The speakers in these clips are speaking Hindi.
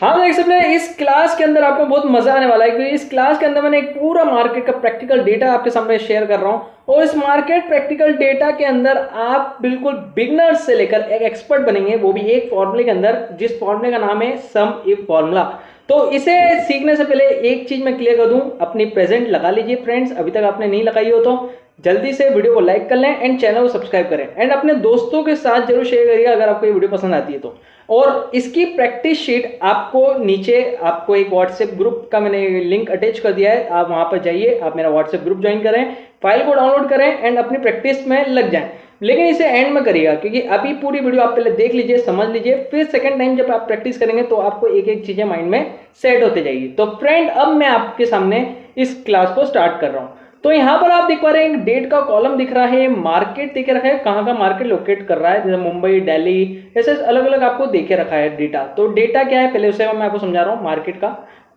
हाँ देख सकते हैं इस क्लास के अंदर आपको बहुत मजा आने वाला है, क्योंकि इस क्लास के अंदर मैंने एक पूरा मार्केट का प्रैक्टिकल डेटा आपके सामने शेयर कर रहा हूँ। और इस मार्केट प्रैक्टिकल डेटा के अंदर आप बिल्कुल बिगनर्स से लेकर एक एक्सपर्ट बनेंगे, वो भी एक फॉर्मूले के अंदर, जिस फॉर्मूले का नाम है सम इफ फॉर्मूला। तो इसे सीखने से पहले एक चीज मैं क्लियर कर दूं, अपनी प्रेजेंट लगा लीजिए फ्रेंड्स, अभी तक आपने नहीं लगाई हो तो जल्दी से वीडियो को लाइक कर लें एंड चैनल को सब्सक्राइब करें एंड अपने दोस्तों के साथ जरूर शेयर करिएगा अगर आपको ये वीडियो पसंद आती है तो। और इसकी प्रैक्टिस शीट आपको नीचे, आपको एक व्हाट्सएप ग्रुप का मैंने लिंक अटैच कर दिया है, आप वहां पर जाइए, आप मेरा व्हाट्सएप ग्रुप ज्वाइन करें, फाइल को डाउनलोड करें एंड अपनी प्रैक्टिस में लग जाएं। लेकिन इसे एंड में करिएगा, क्योंकि अभी पूरी वीडियो आप पहले देख लीजिए, समझ लीजिए, फिर सेकंड टाइम जब आप प्रैक्टिस करेंगे तो आपको एक एक चीजें माइंड में सेट होते जाएगी। तो फ्रेंड अब मैं आपके सामने इस क्लास को स्टार्ट कर रहा हूं। तो यहाँ पर आप देख पा रहे हैं एक डेट का कॉलम दिख रहा है, मार्केट देखे रखा है, कहाँ का मार्केट लोकेट कर रहा है, जैसे मुंबई, दिल्ली, ऐसे अलग अलग आपको देखे रखा है डेटा। तो डेटा क्या है पहले उसे मैं आपको समझा रहा हूँ। मार्केट का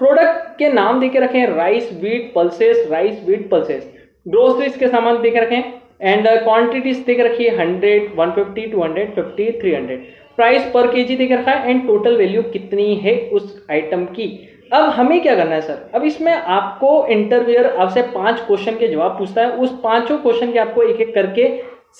प्रोडक्ट के नाम देखे रखे हैं, rice, wheat, pulses, rice, wheat, pulses. Groceries के सामान देखे रखे हैं एंड क्वांटिटीज देख रखी है 100, 150, 200, 50, 300। प्राइस पर केजी देख रखा है एंड टोटल वैल्यू कितनी है उस आइटम की। अब हमें क्या करना है सर, अब इसमें आपको इंटरव्यूअर आपसे 5 क्वेश्चन के जवाब पूछता है, उस 5 क्वेश्चन के आपको एक एक करके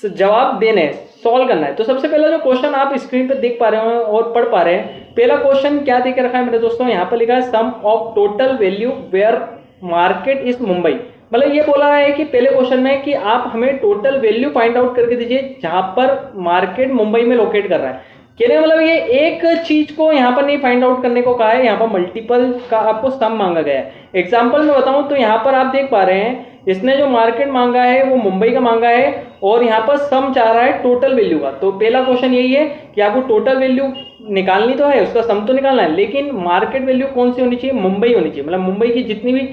जवाब देने हैं, सॉल्व करना है। तो सबसे पहला जो क्वेश्चन आप स्क्रीन पर देख पा रहे हो और पढ़ पा रहे हैं, पहला क्वेश्चन क्या देख रखा है मेरे दोस्तों, यहाँ पर लिखा है sum of total value where market is Mumbai. मतलब ये बोला है कि पहले क्वेश्चन में कि आप हमें टोटल वैल्यू फाइंड आउट करके दीजिए जहां पर मार्केट मुंबई में लोकेट कर रहा है। कहने मतलब ये एक चीज को यहाँ पर नहीं फाइंड आउट करने को कहा है, यहाँ पर मल्टीपल का आपको सम मांगा गया है। एग्जांपल में बताऊं तो यहाँ पर आप देख पा रहे हैं इसने जो मार्केट मांगा है वो मुंबई का मांगा है और यहाँ पर सम चाह रहा है टोटल वैल्यू का। तो पहला क्वेश्चन यही है कि आपको टोटल वैल्यू निकालनी तो है, उसका सम तो निकालना है, लेकिन मार्केट वैल्यू कौन सी होनी चाहिए, मुंबई होनी चाहिए। मतलब मुंबई की जितनी भी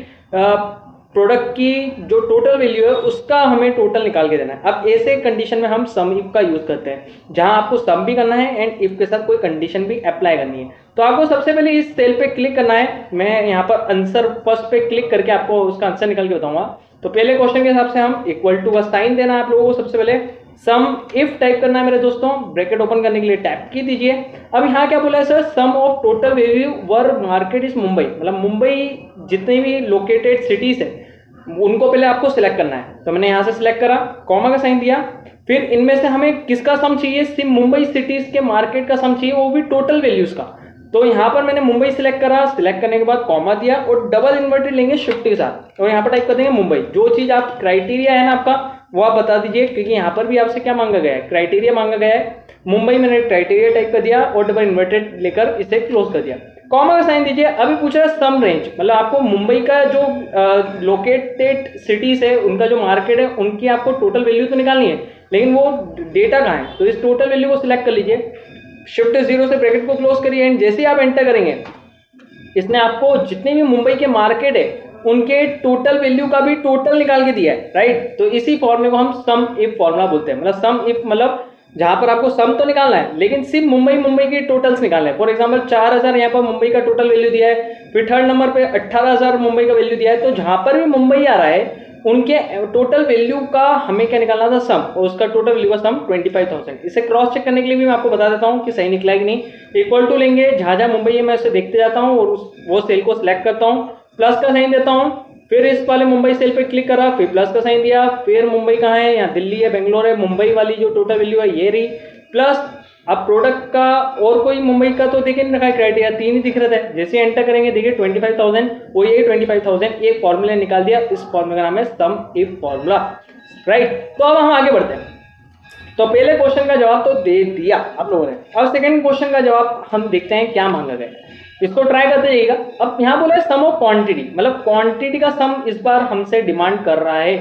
प्रोडक्ट की जो टोटल वैल्यू है उसका हमें टोटल निकाल के देना है। अब ऐसे कंडीशन में हम सम इफ का यूज करते हैं, जहां आपको सम भी करना है एंड इफ के साथ कोई कंडीशन भी अप्लाई करनी है। तो आपको सबसे पहले इस सेल पे क्लिक करना है, मैं यहाँ पर आंसर फर्स्ट पे क्लिक करके आपको उसका आंसर निकाल के बताऊंगा। तो पहले क्वेश्चन के हिसाब से हम इक्वल टू का साइन देना है आप लोगों को, सबसे पहले सम इफ टाइप करना है मेरे दोस्तों, ब्रैकेट ओपन करने के लिए टैप की दीजिए। अब यहाँ क्या बोला है sir, sum of total value where market is Mumbai, मतलब मुंबई जितनी भी लोकेटेड सिटीज है उनको पहले आपको सिलेक्ट करना है। तो मैंने यहाँ से सिलेक्ट करा, कॉमा का साइन दिया, फिर इनमें से हमें किसका सम चाहिए, सिर्फ मुंबई सिटीज के मार्केट का सम चाहिए, वो भी टोटल वैल्यूज का। तो यहाँ पर मैंने मुंबई सिलेक्ट करा, सिलेक्ट करने के बाद कॉमा दिया और डबल इन्वर्टेड लेंगे शिफ्ट के साथ और यहाँ पर टाइप कर देंगे मुंबई। जो चीज आप क्राइटेरिया है ना आपका वो आप बता दीजिए, क्योंकि यहाँ पर भी आपसे क्या मांगा गया है, क्राइटेरिया मांगा गया है। मुंबई मैंने क्राइटेरिया टाइप कर दिया और डबल इन्वर्टेड लेकर इसे क्लोज कर दिया, कॉमा का साइन दीजिए। अभी पूछ रहा है सम रेंज, मतलब आपको मुंबई का जो लोकेटेड सिटीज है उनका जो मार्केट है उनकी आपको टोटल वैल्यू तो निकालनी है, लेकिन वो डेटा कहाँ है। तो इस टोटल वैल्यू को सिलेक्ट कर लीजिए, शिफ्ट 0 से ब्रैकेट को क्लोज करिए एंड जैसे ही आप एंटर करेंगे इसने आपको जितने भी मुंबई के मार्केट है उनके टोटल वैल्यू का भी टोटल निकाल के दिया है, राइट। तो इसी फॉर्मूले को हम सम इफ फॉर्मूला बोलते हैं। मतलब सम इफ मतलब जहां पर आपको सम तो निकालना है लेकिन सिर्फ मुंबई के टोटल्स निकालना है। फॉर एग्जांपल 4000 यहाँ पर मुंबई का टोटल वैल्यू दिया है, फिर थर्ड नंबर पे 18000 मुंबई का वैल्यू दिया है। तो जहां पर भी मुंबई आ रहा है उनके टोटल वैल्यू का हमें क्या निकालना था, सम, और उसका टोटल वैल्यू का सम 25000। इसे क्रॉस चेक करने के लिए भी मैं आपको बता देता हूँ कि सही निकला है कि नहीं। इक्वल टू लेंगे, जहां जहां मुंबई है मैं उसे देखते जाता हूँ और वो सेल को सिलेक्ट करता हूँ, प्लस का साइन देता हूँ, फिर इस वाले मुंबई सेल पे क्लिक करा, फिर प्लस का साइन दिया, फिर मुंबई कहाँ है, यहाँ दिल्ली है, बेंगलोर है, मुंबई वाली जो टोटल वैल्यू है ये रही, प्लस अब प्रोडक्ट का और कोई मुंबई का तो देखिए नहीं रखा है क्राइटेरिया, 3 ही दिख रहा था। जैसे एंटर करेंगे देखिए 25000, वो ये 25000 एक फॉर्मूला निकाल दिया। इस फॉर्मूला का नाम है सम इफ फॉर्मूला, राइट। तो अब हम आगे बढ़ते हैं। तो पहले क्वेश्चन का जवाब तो दे दिया आप लोगों ने, अब सेकंड क्वेश्चन का जवाब हम देखते हैं क्या मांगा गया, इसको ट्राई करते जाइएगा। अब यहाँ बोला है सम ऑफ क्वांटिटी, मतलब क्वांटिटी का सम इस बार हमसे डिमांड कर रहा है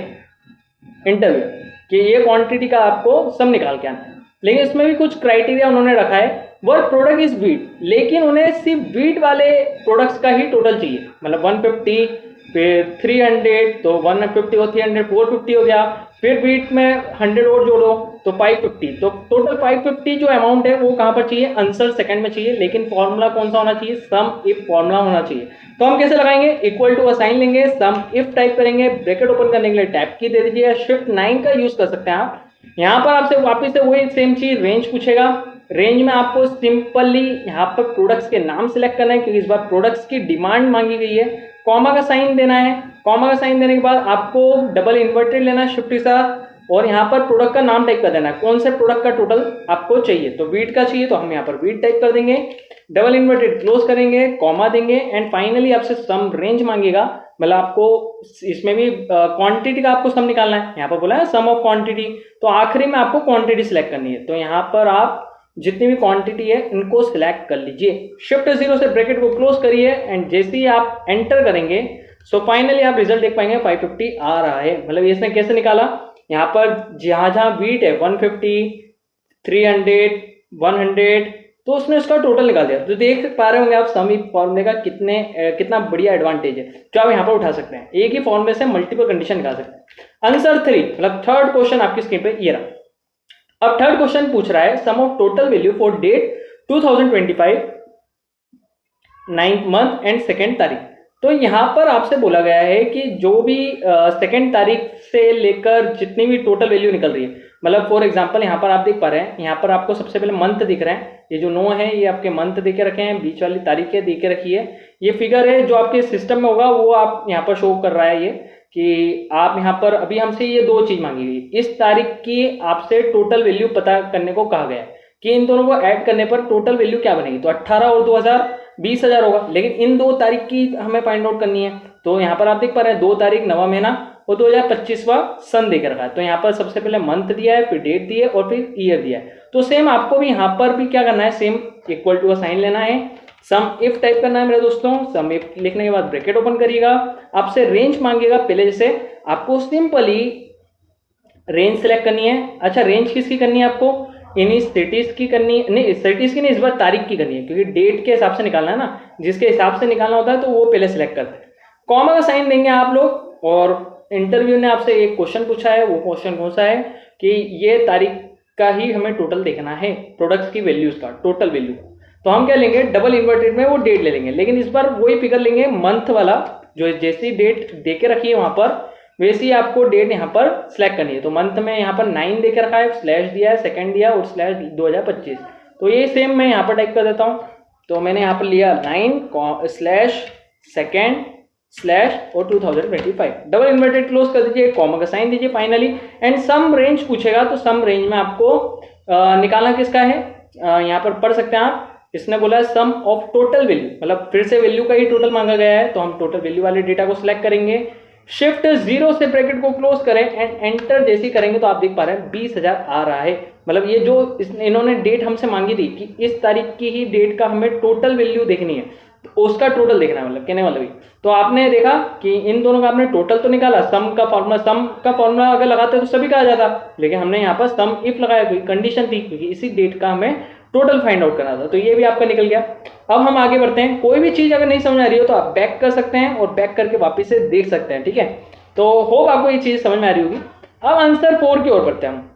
इंटरव्यू कि ये क्वांटिटी का आपको सम निकाल के आना है। लेकिन इसमें भी कुछ क्राइटेरिया उन्होंने रखा है, वर्क प्रोडक्ट इज व्हीट, लेकिन उन्हें सिर्फ व्हीट वाले प्रोडक्ट्स का ही टोटल चाहिए। मतलब 150, फिर 300, तो 150 और 300 450 हो गया, फिर व्हीट में 100 और जोड़ो तो 550। तो टोटल 550 जो अमाउंट है वो कहाँ पर चाहिए, आंसर सेकंड में चाहिए, लेकिन फॉर्मूला कौन सा होना चाहिए, सम इफ फॉर्मूला होना चाहिए। तो हम कैसे लगाएंगे, इक्वल टू का साइन लेंगे, सम इफ टाइप करेंगे, ब्रैकेट ओपन करने के लिए टैप की दे दीजिए, शिफ्ट 9 का यूज कर सकते हैं आप। यहाँ पर आपसे वापस से वही सेम चीज रेंज पूछेगा, रेंज में आपको सिंपली यहाँ पर प्रोडक्ट्स के नाम सेलेक्ट करना है क्योंकि इस बार प्रोडक्ट्स की डिमांड मांगी गई है। कॉमा का साइन देना है, कॉमा का साइन देने के बाद आपको डबल इन्वर्टेड लेना है शिफ्ट के साथ, और यहाँ पर प्रोडक्ट का नाम टाइप कर देना है, कौन से प्रोडक्ट का टोटल आपको चाहिए। तो वीट का चाहिए तो हम यहाँ पर वीट टाइप कर देंगे, डबल इन्वर्टेड क्लोज करेंगे, कॉमा देंगे, एंड फाइनली आपसे सम रेंज मांगेगा। मतलब आपको इसमें भी क्वांटिटी का आपको सम निकालना है, यहाँ पर बोला है सम ऑफ क्वांटिटी, तो आखिरी में आपको क्वांटिटी सिलेक्ट करनी है। तो यहाँ पर आप जितनी भी क्वांटिटी है इनको सिलेक्ट कर लीजिए, शिफ्ट 0 से ब्रैकेट को क्लोज करिए, एंड जैसे ही आप एंटर करेंगे सो फाइनली आप रिजल्ट देख पाएंगे 550 आ रहा है। मतलब इसने कैसे निकाला, यहाँ पर जहाँ जहाँ वीट है 150, 300, 100, तो उसने उसका टोटल निकाल दिया। तो देख पा रहे होंगे आप सम फॉर्मूले का कितना बढ़िया एडवांटेज है जो आप यहाँ पर उठा सकते हैं, एक ही फॉर्मूले से मल्टीपल कंडीशन निकाल सकते हैं। आंसर 3 मतलब थर्ड क्वेश्चन आपकी स्क्रीन पे ये रहा। अब थर्ड क्वेश्चन पूछ रहा है sum of total value for date 2025 9th month and second तारीख। तो यहाँ पर आपसे बोला गया है कि जो भी सेकेंड तारीख से लेकर जितनी भी टोटल वैल्यू निकल रही है, मतलब फॉर एग्जांपल यहाँ पर आप देख पा रहे हैं, यहाँ पर आपको सबसे पहले मंथ दिख रहे हैं, ये जो 9 है ये आपके मंथ दे के रखे हैं, बीच वाली तारीखें दे के रखी है। ये फिगर है जो आपके सिस्टम में होगा वो आप यहाँ पर शो कर रहा है ये कि आप यहाँ पर अभी हमसे ये 2 चीज मांगी गई, इस तारीख की आपसे टोटल वैल्यू पता करने को कहा गया है कि इन दोनों को ऐड करने पर टोटल वैल्यू क्या बनेगी। तो 18 और 2000 20,000 होगा, लेकिन इन 2 तारीख की हमें फाइंड आउट करनी है। तो यहाँ पर आप देख पा रहे हैं 2 तारीख 9वां महीना और 2025वां सन देकर रखा है। तो यहाँ पर सबसे पहले मंथ दिया है, फिर डेट दी है और फिर ईयर दिया है। तो सेम आपको भी यहाँ पर भी क्या करना है, सेम इक्वल टू का साइन लेना है, सम इफ टाइप करना है मेरे दोस्तों। सम इफ लिखने के बाद ब्रैकेट ओपन करिएगा, आपसे रेंज मांगेगा, पहले जैसे आपको सिंपली रेंज सेलेक्ट करनी है। अच्छा रेंज किसकी करनी है आपको, इन्हीं सिटीज की करनी है, नहीं सिटीज की नहीं, इस बार तारीख की करनी है क्योंकि डेट के हिसाब से निकालना है ना, जिसके हिसाब से निकालना होता है तो वो पहले सिलेक्ट करते हैं। कॉमा का साइन देंगे आप लोग, और इंटरव्यू ने आपसे एक क्वेश्चन पूछा है, वो क्वेश्चन कौन सा है कि ये तारीख का ही हमें टोटल देखना है, प्रोडक्ट्स की वैल्यूज का टोटल वैल्यू। तो हम क्या लेंगे, डबल इन्वर्टेड में वो डेट ले लेंगे, लेकिन इस बार वही फिगर लेंगे मंथ वाला, जो जैसी डेट दे के रखी है वहां पर वैसे ही आपको डेट यहाँ पर सिलेक्ट करनी है। तो मंथ में यहाँ पर 9 देके रखा है, स्लैश दिया है, सेकंड दिया और स्लैश 2025। तो ये सेम मैं यहाँ पर टाइप कर देता हूँ। तो मैंने यहाँ पर लिया 9 स्लैश सेकेंड स्लैश और 2025, डबल इन्वर्टेड क्लोज कर दीजिए, कॉमा का साइन दीजिए फाइनली, एंड सम रेंज पूछेगा तो सम रेंज में आपको निकालना किसका है, यहाँ पर पढ़ सकते हैं आप, इसने बोला है सम ऑफ टोटल वैल्यू, मतलब फिर से वैल्यू का ही टोटल मांगा गया है। तो हम टोटल वैल्यू वाले डेटा को सिलेक्ट करेंगे, शिफ्ट 0 से ब्रैकेट को क्लोज करें एंड एंटर जैसे ही करेंगे तो आप देख पा रहे हैं 20,000 आ रहा है। मतलब ये जो इन्होंने डेट हमसे मांगी थी कि इस तारीख की ही डेट का हमें टोटल वैल्यू देखनी है, तो उसका टोटल देखना है, मतलब कहने वाला भी। तो आपने देखा कि इन दोनों का आपने टोटल तो निकाला, सम का फॉर्मूला अगर लगाते तो सभी का आ जाता, लेकिन हमने यहाँ पर सम इफ लगाया क्योंकि कंडीशन थी, क्योंकि इसी डेट का हमें टोटल फाइंड आउट करना था। तो ये भी आपका निकल गया। अब हम आगे बढ़ते हैं, कोई भी चीज अगर नहीं समझ आ रही हो तो आप बैक कर सकते हैं और बैक करके वापस से देख सकते हैं, ठीक है। तो होप आपको ये चीज समझ में आ रही होगी। अब आंसर 4 की ओर बढ़ते हैं हम।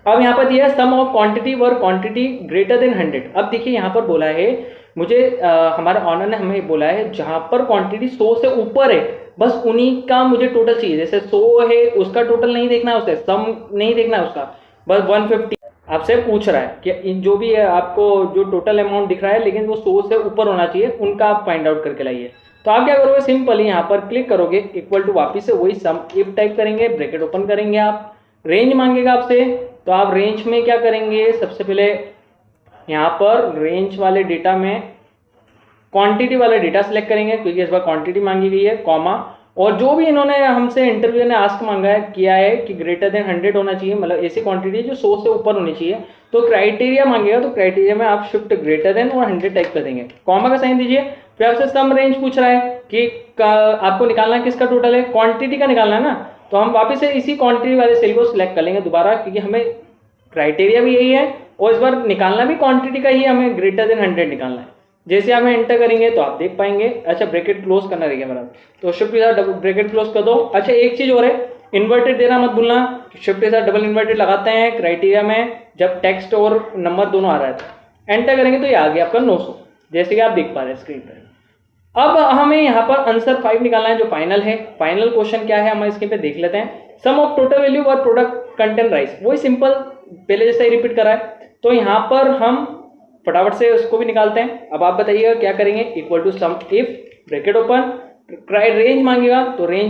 अब यहाँ पर दिया है sum of quantity where quantity greater than 100। अब देखिए यहाँ पर बोला है मुझे हमारे ऑनर ने हमें बोला है जहां पर क्वांटिटी 100 से ऊपर है बस उन्हीं का मुझे टोटल चाहिए। जैसे 100 है उसका टोटल नहीं देखना है, उसे सम नहीं देखना है उसका, बस 150 आपसे पूछ रहा है कि इन जो भी है आपको जो टोटल अमाउंट दिख रहा है लेकिन वो 100 से ऊपर होना चाहिए, उनका आप फाइंड आउट करके लाइए। तो आप क्या करोगे, सिंपली यहाँ पर क्लिक करोगे, इक्वल टू वापिस से वही सम इफ टाइप करेंगे, ब्रैकेट ओपन करेंगे, आप रेंज मांगेगा आपसे, तो आप रेंज में क्या करेंगे, सबसे पहले यहाँ पर रेंज वाले डेटा में क्वांटिटी वाला डेटा सेलेक्ट करेंगे क्योंकि इस बार क्वांटिटी मांगी गई है, कॉमा, और जो भी इन्होंने हमसे इंटरव्यू ने आस्क मांगा है किया है कि ग्रेटर देन 100 होना चाहिए, मतलब ऐसी क्वांटिटी जो 100 से ऊपर होनी चाहिए। तो क्राइटेरिया मांगेगा तो क्राइटेरिया में आप शिफ्ट ग्रेटर देन और 100 टाइप कर देंगे, कॉमा का साइन दीजिए। फिर आपसे सम रेंज पूछ रहा है कि आपको निकालना है किसका टोटल है, क्वांटिटी का निकालना है ना, तो हम वापस से इसी क्वांटिटी वाले सेल को सिलेक्ट कर लेंगे दोबारा, क्योंकि हमें क्राइटेरिया भी यही है और इस बार निकालना भी क्वांटिटी का ही, हमें ग्रेटर देन 100 निकालना है। जैसे आप एंटर करेंगे तो आप देख पाएंगे, अच्छा ब्रैकेट क्लोज करना रहेगा मेरा, तो शिफ्ट के साथ ब्रैकेट क्लोज कर दो। अच्छा एक चीज और है, इन्वर्टेड देना मत भूलना, शिफ्ट के साथ डबल इन्वर्टेड लगाते हैं क्राइटेरिया में जब टेक्स्ट और नंबर दोनों आ रहा है। एंटर करेंगे तो ये आ गया आपका 900, जैसे कि आप देख पा रहे हैं स्क्रीन पर। अब हमें यहाँ पर आंसर 5 निकालना है जो फाइनल है। फाइनल क्वेश्चन क्या है हम इसके पे देख लेते हैं। सम ऑफ टोटल वैल्यू और प्रोडक्ट कंटेंट राइस, वही सिंपल पहले जैसा ही रिपीट करा है। तो यहाँ पर हम फटाफट से उसको भी निकालते हैं। अब आप बताइएगा क्या करेंगे, equal to sum if bracket open, range मांगेगा तो रेंज